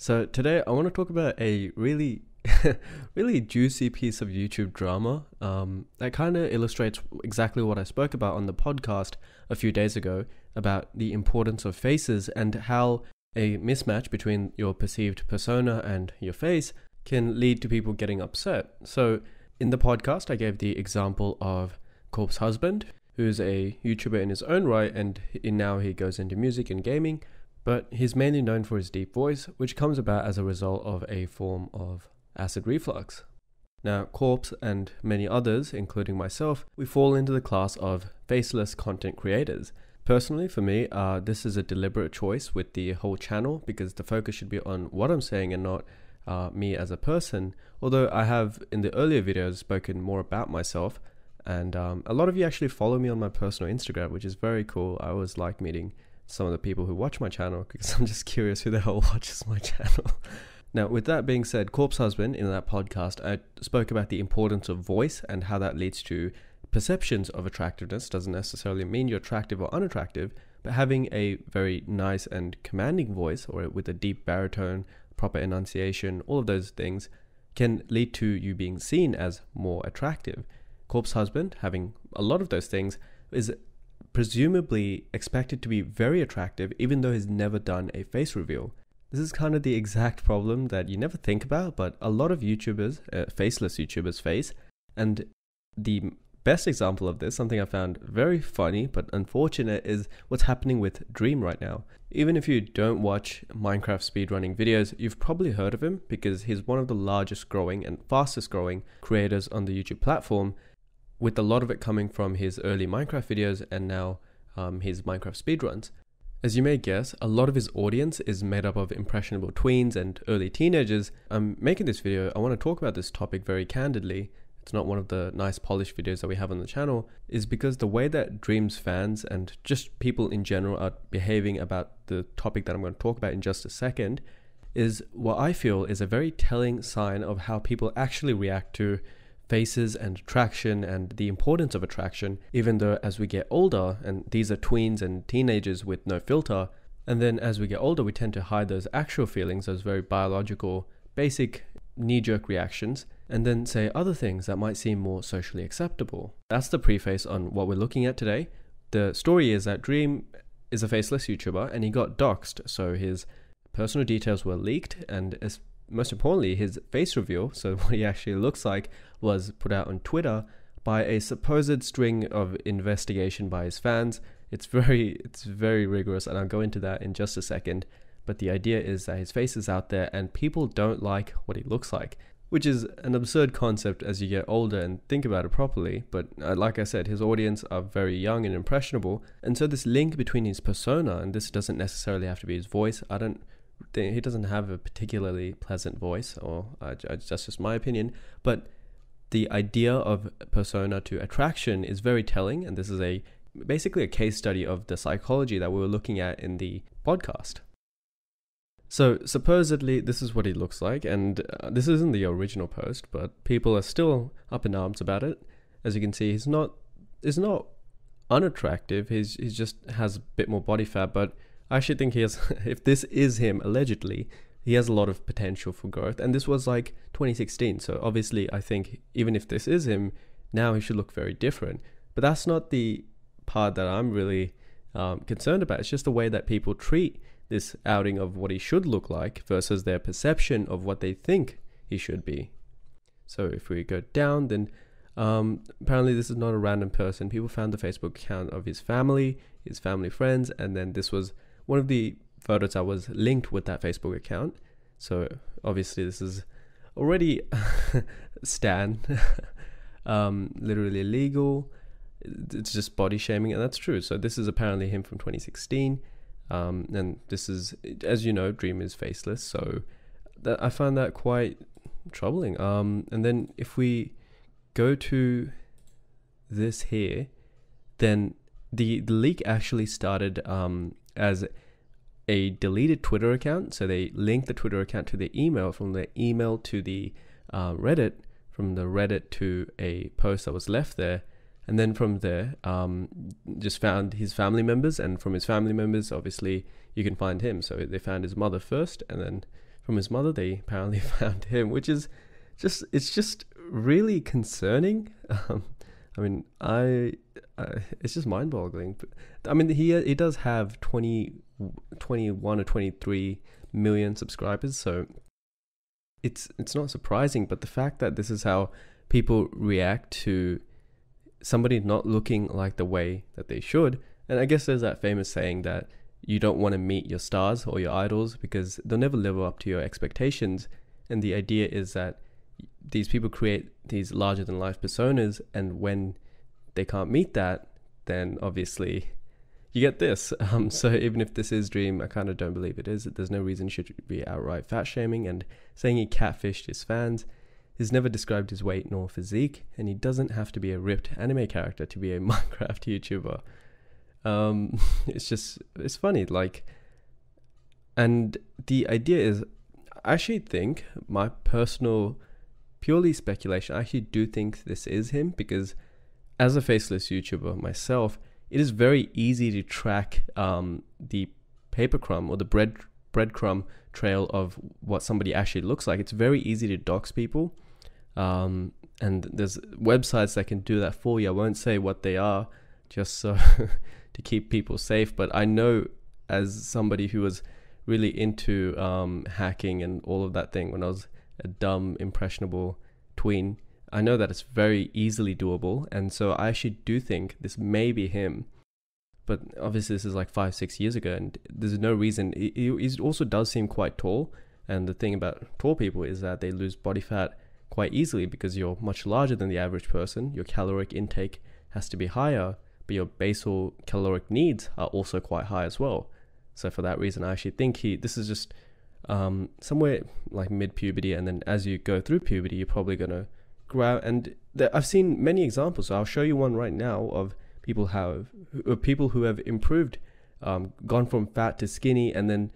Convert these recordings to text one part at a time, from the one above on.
So today I want to talk about a really, really juicy piece of YouTube drama that kind of illustrates exactly what I spoke about on the podcast a few days ago about the importance of faces and how a mismatch between your perceived persona and your face can lead to people getting upset. So in the podcast, I gave the example of Corpse Husband, who's a YouTuber in his own right, and now he goes into music and gaming. But he's mainly known for his deep voice, which comes about as a result of a form of acid reflux. Now, Corpse and many others, including myself, we fall into the class of faceless content creators. Personally, for me, this is a deliberate choice with the whole channel because the focus should be on what I'm saying and not me as a person. Although I have, in the earlier videos, spoken more about myself, and a lot of you actually follow me on my personal Instagram, which is very cool. I always like meeting some of the people who watch my channel because I'm just curious who the hell watches my channel. Now, with that being said, Corpse Husband, in that podcast, I spoke about the importance of voice and how that leads to perceptions of attractiveness. Doesn't necessarily mean you're attractive or unattractive, but having a very nice and commanding voice, or with a deep baritone, proper enunciation, all of those things can lead to you being seen as more attractive. Corpse Husband, having a lot of those things, is presumably expected to be very attractive even though he's never done a face reveal. This is kind of the exact problem that you never think about, but a lot of YouTubers, faceless YouTubers face. And the best example of this, something I found very funny but unfortunate, is what's happening with Dream right now. Even if you don't watch Minecraft speedrunning videos, you've probably heard of him because he's one of the largest growing and fastest growing creators on the YouTube platform, with a lot of it coming from his early Minecraft videos and now his Minecraft speedruns. As you may guess, a lot of his audience is made up of impressionable tweens and early teenagers. I'm making this video, I want to talk about this topic very candidly. It's not one of the nice polished videos that we have on the channel, is because the way that Dream's fans and just people in general are behaving about the topic that I'm going to talk about in just a second is what I feel is a very telling sign of how people actually react to faces and attraction and the importance of attraction, even though as we get older, and these are tweens and teenagers with no filter, and then as we get older we tend to hide those actual feelings, those very biological, basic knee-jerk reactions, and then say other things that might seem more socially acceptable. That's the preface on what we're looking at today. The story is that Dream is a faceless YouTuber and he got doxxed, so his personal details were leaked, and most importantly, his face reveal, so what he actually looks like, was put out on Twitter by a supposed string of investigation by his fans. It's very rigorous, and I'll go into that in just a second. But the idea is that his face is out there and people don't like what he looks like, which is an absurd concept as you get older and think about it properly. But like I said, his audience are very young and impressionable, and so this link between his persona, and this doesn't necessarily have to be his voice. He doesn't have a particularly pleasant voice, or that's just my opinion, but the idea of persona to attraction is very telling, and this is basically a case study of the psychology that we were looking at in the podcast. So supposedly this is what he looks like, and this isn't the original post, but people are still up in arms about it. As you can see, he's not unattractive, he just has a bit more body fat, but I actually think he has, if this is him, allegedly, he has a lot of potential for growth. And this was like 2016. So obviously, I think even if this is him, now he should look very different. But that's not the part that I'm really concerned about. It's just the way that people treat this outing of what he should look like versus their perception of what they think he should be. So if we go down, then apparently this is not a random person. People found the Facebook account of his family friends, and then this was one of the photos that was linked with that Facebook account. So obviously this is already Stan, literally illegal. It's just body shaming, and that's true. So this is apparently him from 2016, and this is, as you know, Dream is faceless. So I find that quite troubling. And then if we go to this here, then the leak actually started as a deleted Twitter account. So they linked the Twitter account to the email, from the email to the Reddit, from the Reddit to a post that was left there. And then from there, just found his family members, and from his family members, obviously, you can find him. So they found his mother first, and then from his mother. They apparently found him, which is it's just really concerning. I mean, it's just mind-boggling. I mean, he does have 21 or 23 million subscribers, so it's not surprising. But the fact that this is how people react to somebody not looking like the way that they should, and I guess there's that famous saying that you don't want to meet your stars or your idols because they'll never live up to your expectations. And the idea is that these people create these larger than life personas, and when they can't meet that, then obviously you get this. So even if this is Dream, I kind of don't believe it is. There's no reason he should be outright fat shaming and saying he catfished his fans. He's never described his weight nor physique, and he doesn't have to be a ripped anime character to be a Minecraft YouTuber. It's funny, like, and the idea is, I actually think, my personal, purely speculation, I actually do think this is him, because as a faceless YouTuber myself, it is very easy to track the papercrumb or the breadcrumb trail of what somebody actually looks like. It's very easy to dox people, and there's websites that can do that for you. I won't say what they are, just so to keep people safe, but I know, as somebody who was really into hacking and all of that thing when I was a dumb, impressionable tween, I know that it's very easily doable, and so I actually do think this may be him. But obviously this is like 5-6 years ago, and there's no reason. He also does seem quite tall, and the thing about tall people is that they lose body fat quite easily because you're much larger than the average person. Your caloric intake has to be higher, but your basal caloric needs are also quite high as well. So for that reason, I actually think this is just somewhere like mid-puberty, and then as you go through puberty, you're probably going to grow out. And I've seen many examples, so I'll show you one right now of people who have improved, gone from fat to skinny, and then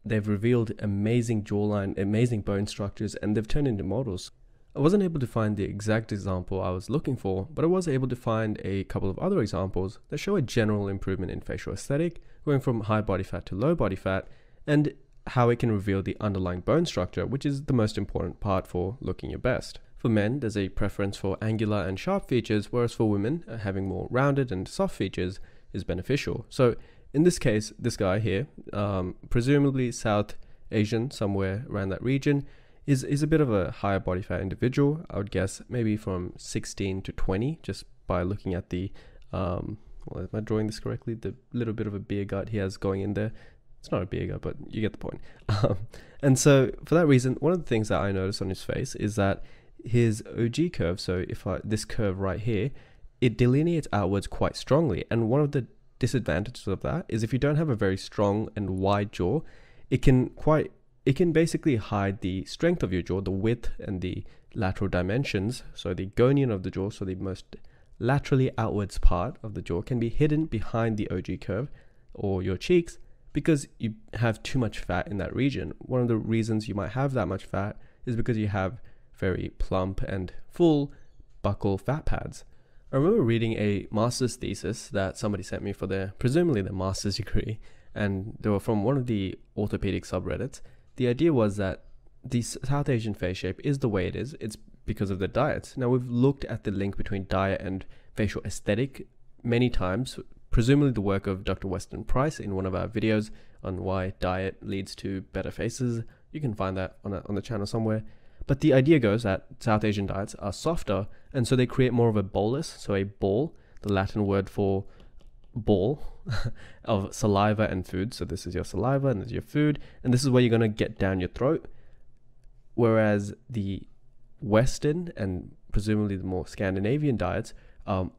they've revealed amazing jawline, amazing bone structures, and they've turned into models. I wasn't able to find the exact example I was looking for, but I was able to find a couple of other examples that show a general improvement in facial aesthetic, going from high body fat to low body fat, and how it can reveal the underlying bone structure, which is the most important part for looking your best. For men, there's a preference for angular and sharp features, whereas for women, having more rounded and soft features is beneficial. So in this case, this guy here, presumably South Asian, somewhere around that region, is a bit of a higher body fat individual. I would guess maybe from 16 to 20, just by looking at the, well, am I drawing this correctly? The little bit of a beer gut he has going in there. It's not a beer gut, but you get the point. And so for that reason, one of the things that I noticed on his face is that his OG curve, so this curve right here, it delineates outwards quite strongly. And one of the disadvantages of that is if you don't have a very strong and wide jaw, it can basically hide the strength of your jaw, the width and the lateral dimensions. So the gonian of the jaw, so the most laterally outwards part of the jaw, can be hidden behind the OG curve or your cheeks because you have too much fat in that region. One of the reasons you might have that much fat is because you have very plump and full buccal fat pads. I remember reading a master's thesis that somebody sent me for presumably their master's degree, and they were from one of the orthopedic subreddits. The idea was that the South Asian face shape is the way it is. It's because of the diets. Now, we've looked at the link between diet and facial aesthetic many times, presumably the work of Dr. Weston Price in one of our videos on why diet leads to better faces. You can find that on the channel somewhere. But the idea goes that South Asian diets are softer, and so they create more of a bolus, so a ball, the Latin word for ball, of saliva and food. So this is your saliva and this is your food, and this is where you're going to get down your throat. Whereas the Western and presumably the more Scandinavian diets are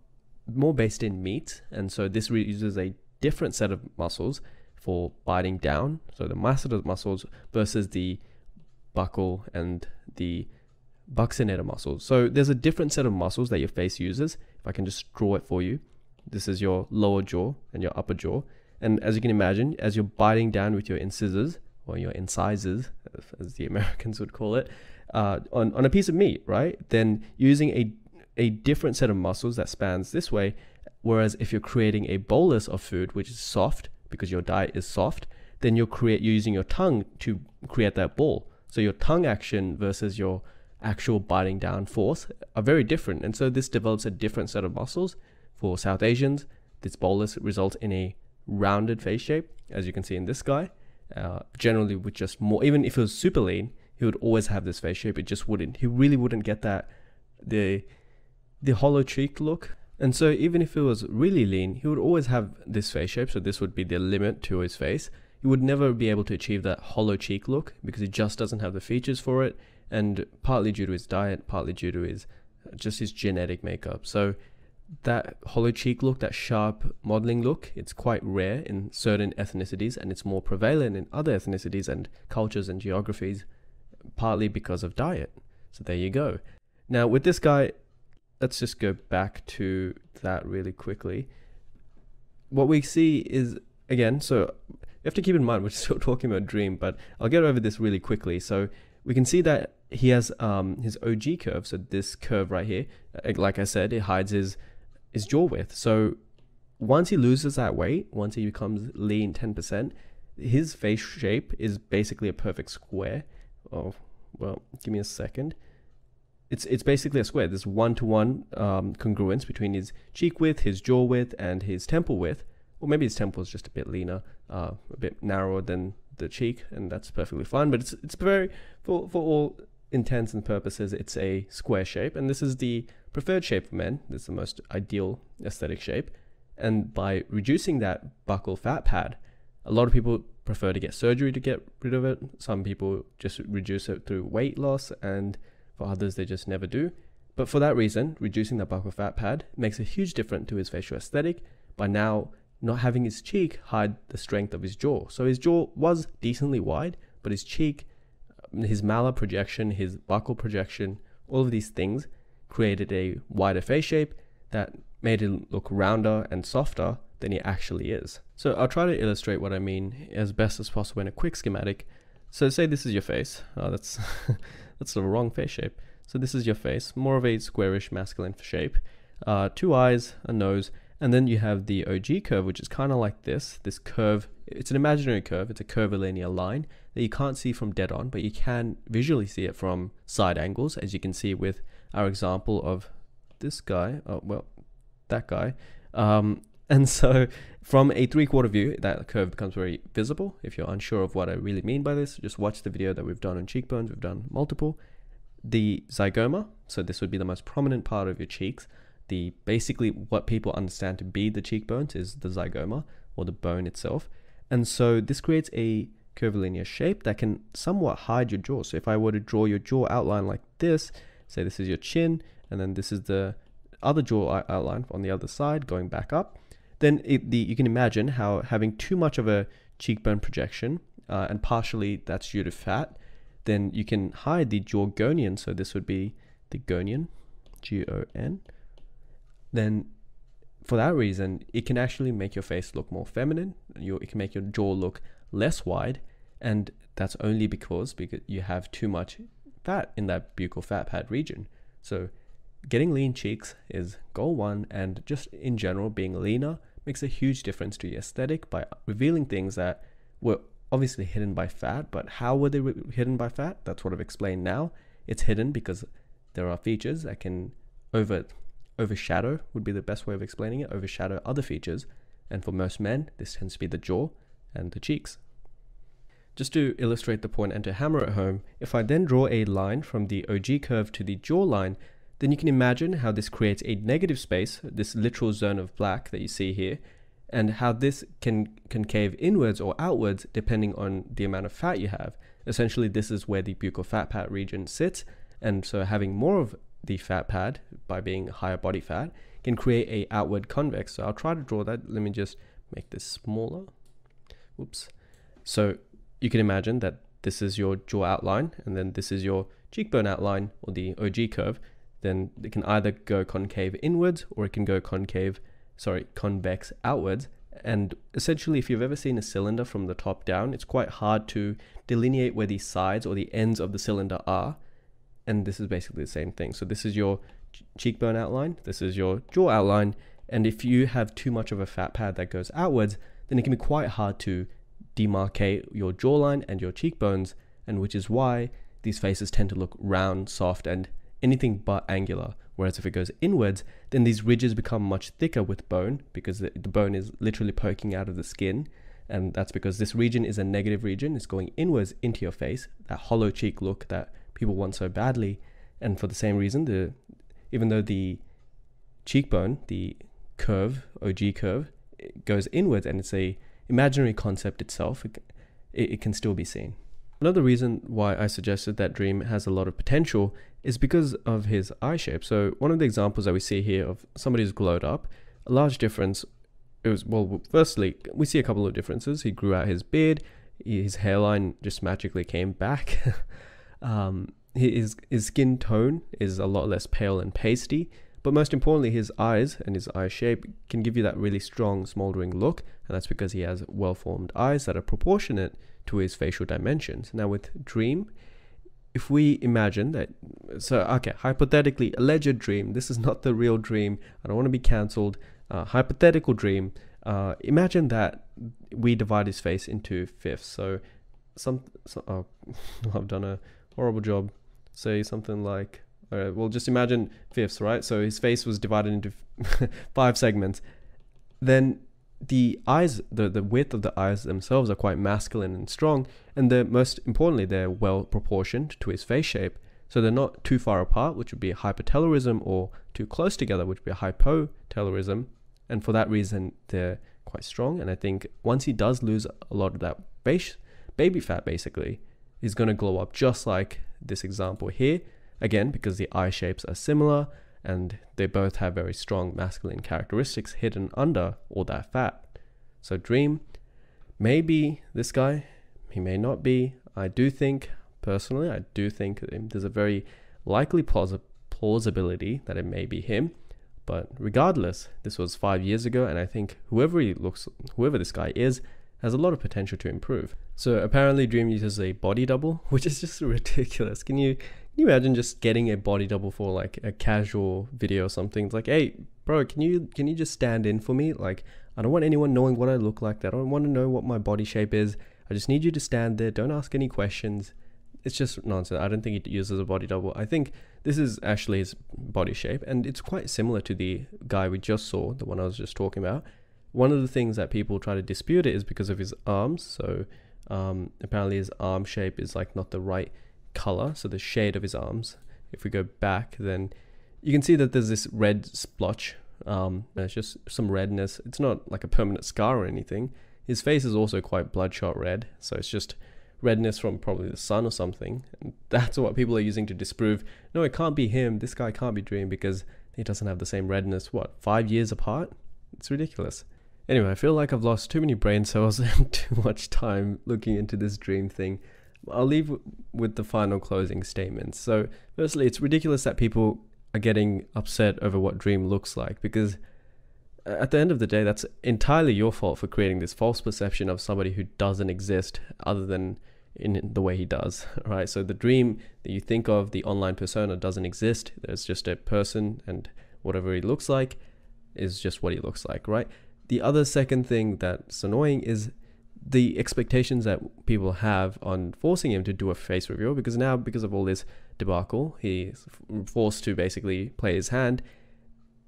more based in meat, and so this uses a different set of muscles for biting down, so the masseter muscles versus the buccal and the buccinator muscles. So there's a different set of muscles that your face uses. If I can just draw it for you, this is your lower jaw and your upper jaw, and as you can imagine, as you're biting down with your incisors, or your incisors as the Americans would call it, on a piece of meat, right, then using a different set of muscles that spans this way. Whereas if you're creating a bolus of food which is soft, because your diet is soft, then you're using your tongue to create that ball. So your tongue action versus your actual biting down force are very different. And so this develops a different set of muscles. For South Asians, this bolus results in a rounded face shape, as you can see in this guy. Generally with just more, even if he was super lean, he would always have this face shape. It just wouldn't, he really wouldn't get that, the hollow cheek look. And so even if he was really lean, he would always have this face shape. So this would be the limit to his face. He would never be able to achieve that hollow cheek look because he just doesn't have the features for it. And partly due to his diet, partly due to his just his genetic makeup. So that hollow cheek look, that sharp modeling look, it's quite rare in certain ethnicities, and it's more prevalent in other ethnicities and cultures and geographies, partly because of diet. So there you go. Now with this guy, let's just go back to that really quickly. What we see is, again, so you have to keep in mind we're still talking about Dream, but I'll get over this really quickly. So we can see that he has his OG curve. So this curve right here, like I said, it hides his jaw width. So once he loses that weight, once he becomes lean 10%, his face shape is basically a perfect square. Oh, well, give me a second. It's basically a square. There's one-to-one congruence between his cheek width, his jaw width, and his temple width. Or maybe his temple is just a bit leaner, a bit narrower than the cheek, and that's perfectly fine. But it's very, for all intents and purposes, it's a square shape, and this is the preferred shape for men. This is the most ideal aesthetic shape. And by reducing that buccal fat pad, a lot of people prefer to get surgery to get rid of it. Some people just reduce it through weight loss, and for others they just never do. But for that reason, reducing the buccal fat pad makes a huge difference to his facial aesthetic by now not having his cheek hide the strength of his jaw. So his jaw was decently wide, but his cheek, his malar projection, his buccal projection, all of these things created a wider face shape that made it look rounder and softer than he actually is. So I'll try to illustrate what I mean as best as possible in a quick schematic. So say this is your face. Oh, that's that's the wrong face shape. So this is your face, more of a squarish masculine shape. 2 eyes, a nose, and then you have the OG curve, which is kind of like this curve. It's an imaginary curve. It's a curvilinear line that you can't see from dead on, but you can visually see it from side angles, as you can see with our example of this guy. Oh, well, that guy. And so from a 3/4 view, that curve becomes very visible. If you're unsure of what I really mean by this, just watch the video that we've done on cheekbones. We've done multiple. The zygoma, so this would be the most prominent part of your cheeks. Basically what people understand to be the cheekbones is the zygoma, or the bone itself. And so this creates a curvilinear shape that can somewhat hide your jaw. So if I were to draw your jaw outline like this, say this is your chin, and then this is the other jaw outline on the other side going back up, then you can imagine how having too much of a cheekbone projection, and partially that's due to fat, then you can hide the jaw gonion. So this would be the gonion, G-O-N. Then for that reason, it can actually make your face look more feminine. It can make your jaw look less wide, and that's only because you have too much fat in that buccal fat pad region. So getting lean cheeks is goal one, and just in general, being leaner makes a huge difference to your aesthetic by revealing things that were obviously hidden by fat. But how were they hidden by fat? That's what I've explained now. It's hidden because there are features that can overshadow, would be the best way of explaining it, overshadow other features. And for most men, this tends to be the jaw and the cheeks. Just to illustrate the point and to hammer it home, if I then draw a line from the OG curve to the jawline, then you can imagine how this creates a negative space, this literal zone of black that you see here, and how this can concave inwards or outwards depending on the amount of fat you have. Essentially, this is where the buccal fat pad region sits, and so having more of the fat pad by being higher body fat can create a outward convex. So I'll try to draw that. Let me just make this smaller. Oops. So you can imagine that this is your jaw outline, and then this is your cheekbone outline, or the OG curve. Then it can either go concave inwards or it can go convex outwards. And essentially, if you've ever seen a cylinder from the top down, it's quite hard to delineate where the sides or the ends of the cylinder are. And this is basically the same thing. So this is your cheekbone outline, this is your jaw outline. And if you have too much of a fat pad that goes outwards, then it can be quite hard to demarcate your jawline and your cheekbones, and which is why these faces tend to look round, soft, and anything but angular. Whereas if it goes inwards, then these ridges become much thicker with bone, because the bone is literally poking out of the skin. And that's because this region is a negative region. It's going inwards into your face, that hollow cheek look that people want so badly. And for the same reason, even though the cheekbone, the curve, OG curve, it goes inwards and it's a imaginary concept itself, it can still be seen. Another reason why I suggested that Dream has a lot of potential is because of his eye shape. So one of the examples that we see here of somebody who's glowed up, a large difference, firstly, we see a couple of differences. He grew out his beard, his hairline just magically came back. His skin tone is a lot less pale and pasty, but most importantly, his eyes and his eye shape can give you that really strong, smoldering look, and that's because he has well-formed eyes that are proportionate to his facial dimensions. Now with Dream, if we imagine that, hypothetically, alleged Dream, this is not the real Dream, I don't want to be cancelled, hypothetical Dream, imagine that we divide his face into fifths. I've done a horrible job. Say something like, just imagine fifths, right? So his face was divided into 5 segments. Then the eyes, the width of the eyes themselves are quite masculine and strong, and most importantly, they're well proportioned to his face shape. So they're not too far apart, which would be a hypertelorism, or too close together, which would be a hypotelorism. And for that reason, they're quite strong. And I think once he does lose a lot of that baby fat, basically, he's going to glow up just like this example here. Again, because the eye shapes are similar and they both have very strong masculine characteristics hidden under all that fat. So Dream may be this guy, he may not be. Personally, I do think there's a very likely plausibility that it may be him. But regardless, this was 5 years ago, and I think whoever this guy is, has a lot of potential to improve. So apparently Dream uses a body double, which is just ridiculous. Can you imagine just getting a body double for like a casual video or something? It's like, hey bro, can you just stand in for me? Like, I don't want anyone knowing what I look like. I don't want to know what my body shape is. I just need you to stand there. Don't ask any questions. It's just nonsense. I don't think he uses a body double. I think this is actually his body shape, and it's quite similar to the guy we just saw, the one I was just talking about. One of the things that people try to dispute it is because of his arms. So apparently his arm shape is like not the right color. So the shade of his arms, if we go back, then you can see that there's this red splotch. It's just some redness. It's not like a permanent scar or anything. His face is also quite bloodshot red. So it's just redness from probably the sun or something. And that's what people are using to disprove, no, it can't be him. This guy can't be Dream because he doesn't have the same redness. 5 years apart? It's ridiculous. Anyway, I feel like I've lost too many brain cells and too much time looking into this Dream thing. I'll leave with the final closing statements. So firstly, it's ridiculous that people are getting upset over what Dream looks like, because at the end of the day, that's entirely your fault for creating this false perception of somebody who doesn't exist other than in the way he does, right? So the Dream that you think of, the online persona, doesn't exist. There's just a person, and whatever he looks like is just what he looks like, right? The other second thing that's annoying is the expectations that people have on forcing him to do a face reveal, because now, because of all this debacle, he's forced to basically play his hand,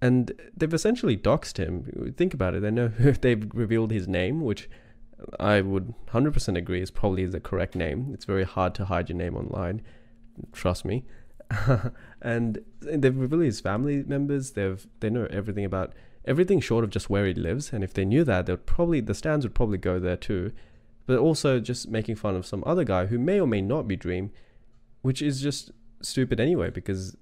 and they've essentially doxed him. Think about it. They know they've revealed his name, which I would 100% agree is probably the correct name. It's very hard to hide your name online, trust me. And they've revealed his family members. They know everything short of just where he lives, and if they knew that, the stands would probably go there too. But also just making fun of some other guy who may or may not be Dream, which is just stupid anyway, because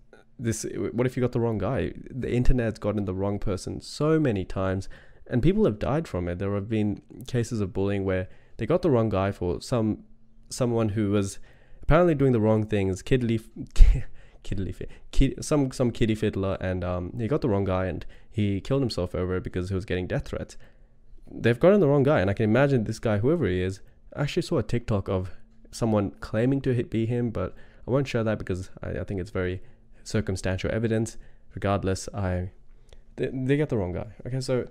what if you got the wrong guy? The internet's gotten the wrong person so many times, and people have died from it. There have been cases of bullying where they got the wrong guy for someone who was apparently doing the wrong things, some kiddie fiddler, and he got the wrong guy and he killed himself over it because he was getting death threats. They've gotten the wrong guy, and I can imagine this guy, whoever he is, I actually saw a TikTok of someone claiming to be him, but I won't share that because I think it's very circumstantial evidence. Regardless, they get the wrong guy. Okay, so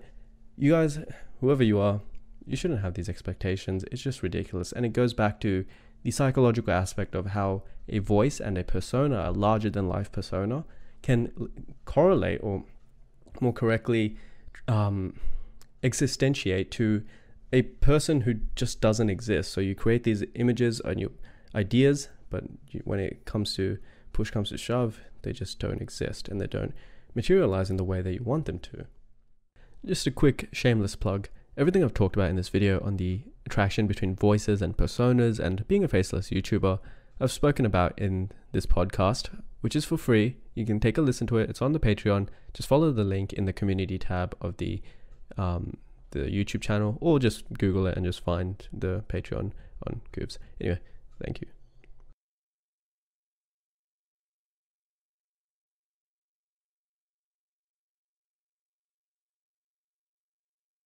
you guys, whoever you are, you shouldn't have these expectations. It's just ridiculous. And it goes back to the psychological aspect of how a voice and a persona, a larger than life persona, can correlate, or more correctly, existentiate to a person who just doesn't exist. So you create these images and your ideas, but when it comes to push comes to shove, they just don't exist and they don't materialize in the way that you want them to. Just a quick shameless plug. Everything I've talked about in this video on the attraction between voices and personas and being a faceless YouTuber, I've spoken about in this podcast, which is for free. You can take a listen to it. It's on the Patreon. Just follow the link in the community tab of the YouTube channel, or just Google it and just find the Patreon on Goobs. Anyway, thank you.